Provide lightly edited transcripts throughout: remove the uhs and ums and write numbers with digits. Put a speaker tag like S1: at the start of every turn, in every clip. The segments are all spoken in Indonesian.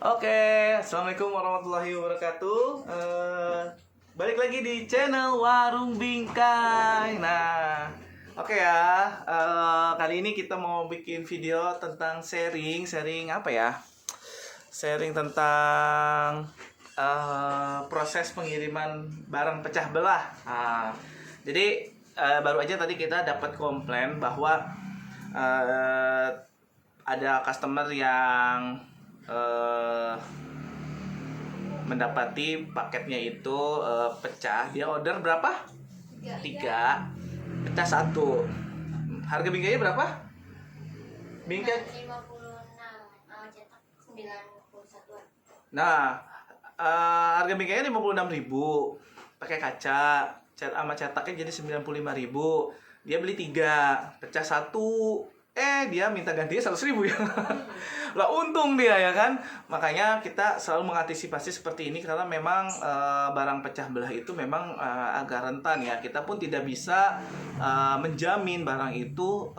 S1: Oke, assalamualaikum warahmatullahi wabarakatuh. Balik lagi di channel Warung Bingkai. Nah, oke ya. Kali ini kita mau bikin video tentang sharing apa ya? Sharing tentang proses pengiriman barang pecah belah. Jadi baru aja tadi kita dapat komplain bahwa ada customer yang mendapati paketnya itu pecah. Dia order berapa? Tiga, pecah satu. Harga bingkainya berapa? Bingkai
S2: 56, cetak 91-an.
S1: Nah, harga bingkainya 56.000 pakai kaca, sama cetaknya jadi 95.000. Dia beli tiga, pecah satu. Dia minta gantinya 100.000 ya. Lah untung dia ya kan. Makanya kita selalu mengantisipasi seperti ini karena memang barang pecah belah itu memang agak rentan ya. Kita pun tidak bisa menjamin barang itu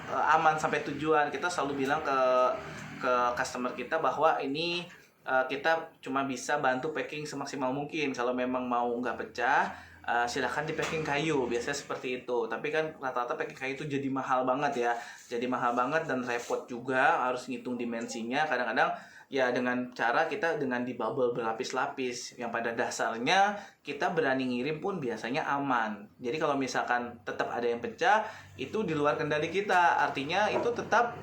S1: aman sampai tujuan. Kita selalu bilang ke customer kita bahwa ini kita cuma bisa bantu packing semaksimal mungkin. Kalau memang mau nggak pecah, silahkan di packing kayu, biasanya seperti itu. Tapi kan rata-rata packing kayu itu jadi mahal banget ya, jadi mahal banget dan repot juga, harus ngitung dimensinya. Kadang-kadang ya dengan cara kita dengan di bubble berlapis-lapis, yang pada dasarnya kita berani ngirim pun biasanya aman. Jadi kalau misalkan tetap ada yang pecah, itu di luar kendali kita. Artinya itu tetap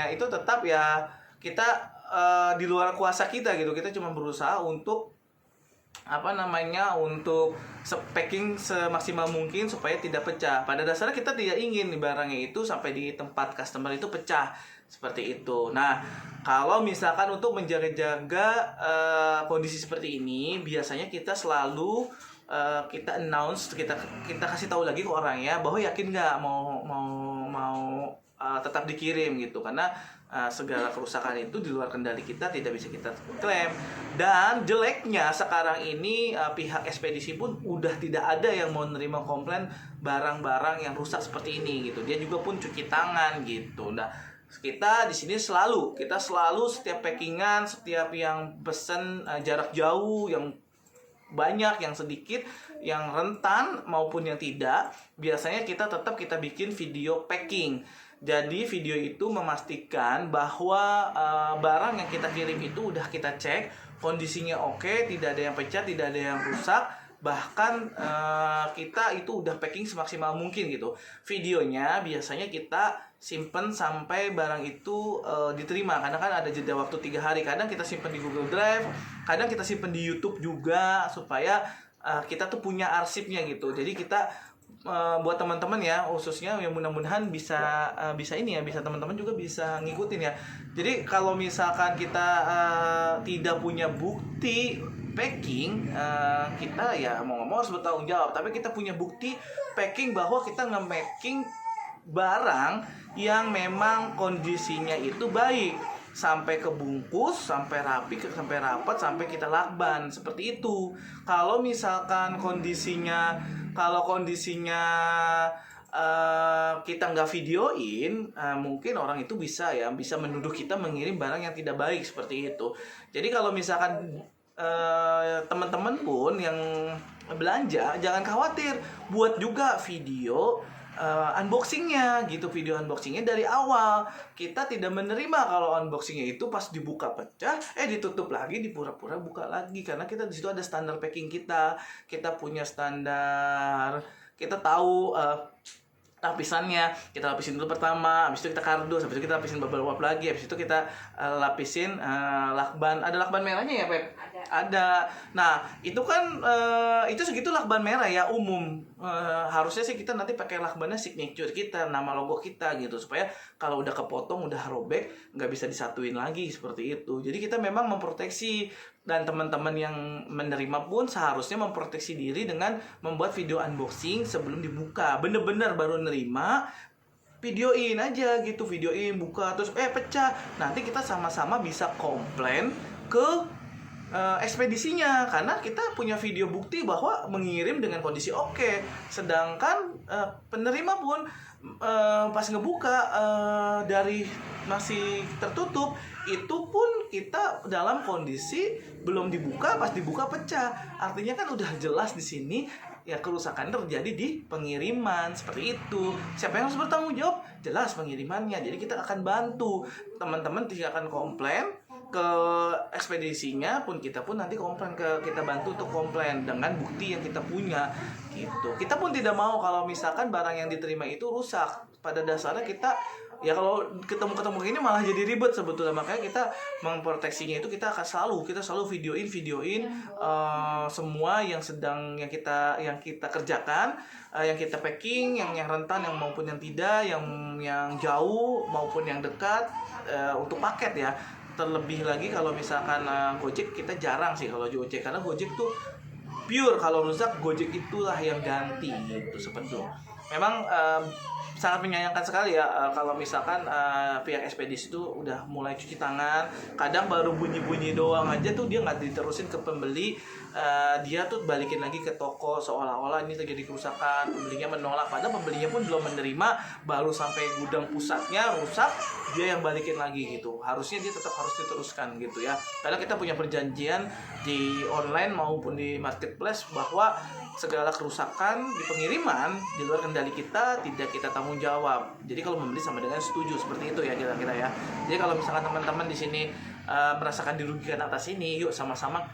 S1: itu tetap ya kita di luar kuasa kita gitu. Kita cuma berusaha untuk untuk packing semaksimal mungkin supaya tidak pecah. Pada dasarnya kita tidak ingin barangnya itu sampai di tempat customer itu pecah seperti itu. Nah, kalau misalkan untuk menjaga-jaga kondisi seperti ini, biasanya kita selalu kita announce, kita kasih tahu lagi ke orangnya bahwa yakin nggak mau tetap dikirim gitu, karena segala kerusakan itu di luar kendali kita, tidak bisa kita klaim. Dan jeleknya sekarang ini pihak ekspedisi pun udah tidak ada yang mau nerima komplain barang-barang yang rusak seperti ini gitu. Dia juga pun cuci tangan gitu. Nah, kita di sini selalu setiap packingan, setiap yang pesen jarak jauh, yang banyak, yang sedikit, yang rentan maupun yang tidak, biasanya kita bikin video packing. Jadi video itu memastikan bahwa barang yang kita kirim itu udah kita cek kondisinya oke, tidak ada yang pecah, tidak ada yang rusak, bahkan kita itu udah packing semaksimal mungkin gitu. Videonya biasanya kita simpen sampai barang itu diterima, karena kan ada jeda waktu 3 hari. Kadang kita simpen di Google Drive, kadang kita simpen di YouTube juga, supaya kita tuh punya arsipnya gitu. Jadi kita buat teman-teman ya, khususnya yang mudah-mudahan bisa teman-teman juga bisa ngikutin ya. Jadi kalau misalkan kita tidak punya bukti packing, kita ya mau nggak mau harus bertanggung jawab. Tapi kita punya bukti packing bahwa kita nge-packing barang yang memang kondisinya itu baik, sampai kebungkus, sampai rapi, sampai rapat, sampai kita lakban, seperti itu. Kalau misalkan kondisinya kita nggak videoin, mungkin orang itu bisa menuduh kita mengirim barang yang tidak baik seperti itu. Jadi kalau misalkan teman-teman pun yang belanja, jangan khawatir, buat juga video unboxingnya gitu. Video unboxingnya dari awal. Kita tidak menerima kalau unboxingnya itu pas dibuka pecah, ditutup lagi, dipura-pura buka lagi, karena kita di situ ada standar packing kita. Kita punya standar, kita tahu lapisannya. Kita lapisin dulu pertama, habis itu kita kardus, habis itu kita lapisin bubble wrap lagi, habis itu kita lapisin lakban. Ada lakban merahnya ya, Pep? Ada. Nah, itu kan itu segitu lakban merah ya, umum. Harusnya sih kita nanti pakai lakbannya signature kita, nama logo kita gitu, supaya kalau udah kepotong, udah robek, nggak bisa disatuin lagi seperti itu. Jadi kita memang memproteksi, dan teman-teman yang menerima pun seharusnya memproteksi diri dengan membuat video unboxing sebelum dibuka. Bener-bener baru nerima, videoin aja gitu, videoin, buka, terus pecah. Nanti kita sama-sama bisa komplain ke ekspedisinya, karena kita punya video bukti bahwa mengirim dengan kondisi oke. Sedangkan penerima pun pas ngebuka dari masih tertutup, itu pun kita dalam kondisi belum dibuka, pas dibuka pecah. Artinya kan udah jelas di sini ya kerusakan terjadi di pengiriman, seperti itu. Siapa yang harus bertanggung jawab? Jelas pengirimannya. Jadi kita akan bantu teman-teman, tidak akan komplain ke ekspedisinya pun, kita pun nanti komplain kita bantu untuk komplain dengan bukti yang kita punya gitu. Kita pun tidak mau kalau misalkan barang yang diterima itu rusak. Pada dasarnya kita ya kalau ketemu ini malah jadi ribet sebetulnya. Makanya kita memproteksinya itu kita selalu videoin semua yang kita kerjakan, yang kita packing, yang rentan, yang maupun yang tidak, yang jauh maupun yang dekat, untuk paket ya. Terlebih lagi kalau misalkan Gojek, kita jarang sih kalau Gojek, karena Gojek tuh pure kalau rusak Gojek itulah yang ganti gitu sebetulnya. Memang sangat menyayangkan sekali ya kalau misalkan pihak ekspedisi itu udah mulai cuci tangan. Kadang baru bunyi-bunyi doang aja tuh dia nggak diterusin ke pembeli, dia tuh balikin lagi ke toko seolah-olah ini terjadi kerusakan. Pembelinya menolak, padahal pembelinya pun belum menerima, baru sampai gudang pusatnya rusak dia yang balikin lagi gitu. Harusnya dia tetap harus diteruskan gitu ya, karena kita punya perjanjian di online maupun di marketplace bahwa segala kerusakan di pengiriman di luar kendali kita tidak kita tanggung jawab. Jadi kalau membeli sama dengan setuju, seperti itu ya kira-kira ya. Jadi kalau misalkan teman-teman di sini merasakan dirugikan atas ini, yuk sama-sama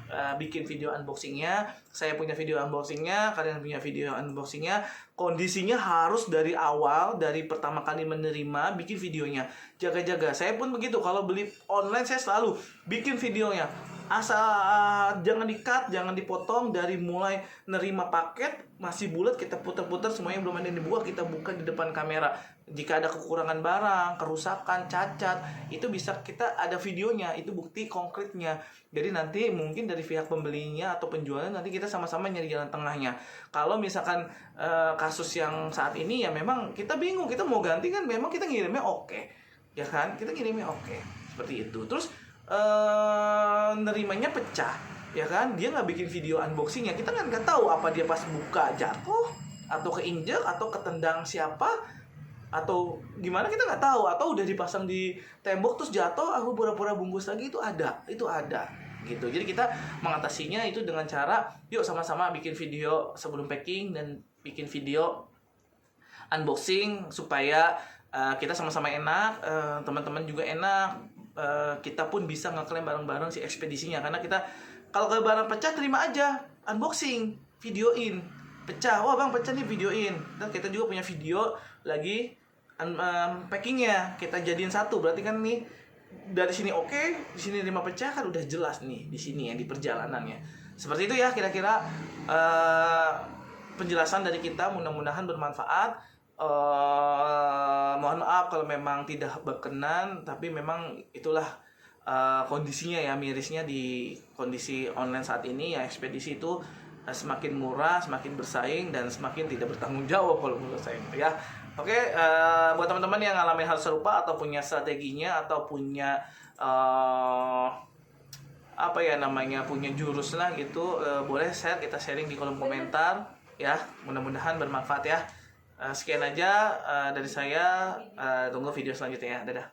S1: bikin video unboxingnya. Saya punya video unboxingnya, kalian punya video unboxingnya. Kondisinya harus dari awal, dari pertama kali menerima, bikin videonya. Jaga-jaga. Saya pun begitu, kalau beli online saya selalu bikin videonya. Asal jangan di-cut, jangan dipotong. Dari mulai nerima paket masih bulat, kita putar-putar semuanya, belum ada yang dibuka, kita buka di depan kamera. Jika ada kekurangan barang, kerusakan, cacat, itu bisa kita ada videonya, itu bukti konkretnya. Jadi nanti mungkin dari pihak pembelinya atau penjualnya, nanti kita sama-sama nyari jalan tengahnya. Kalau misalkan kasus yang saat ini ya memang kita bingung, kita mau ganti kan, memang kita ngirimnya oke, ya kan, kita ngirimnya oke, seperti itu. Terus nerimanya pecah, ya kan, dia nggak bikin video unboxingnya, kita kan nggak tahu apa dia pas buka jatuh atau keinjek atau ketendang siapa atau gimana, kita nggak tahu, atau udah dipasang di tembok terus jatuh, aku pura-pura bungkus lagi. Itu ada gitu. Jadi kita mengatasinya itu dengan cara yuk sama-sama bikin video sebelum packing dan bikin video unboxing supaya kita sama-sama enak, teman-teman juga enak, kita pun bisa ngeklaim bareng-bareng si ekspedisinya. Karena kita kalau ke barang pecah terima aja, unboxing, videoin, pecah, wah bang pecah nih, videoin. Dan kita juga punya video lagi packingnya, kita jadiin satu. Berarti kan nih dari sini oke, di sini 5 pecah, kan udah jelas nih di sini ya, di perjalanannya. Seperti itu ya kira-kira penjelasan dari kita, mudah-mudahan bermanfaat. Mohon maaf kalau memang tidak berkenan, tapi memang itulah kondisinya ya, mirisnya di kondisi online saat ini ya. Ekspedisi itu semakin murah, semakin bersaing, dan semakin tidak bertanggung jawab kalau menurut saya ya. Oke, buat teman-teman yang ngalamin hal serupa atau punya strateginya atau punya punya jurus lah gitu, boleh share, kita sharing di kolom komentar ya. Mudah-mudahan bermanfaat ya. Sekian aja dari saya, tunggu video selanjutnya ya. Dadah.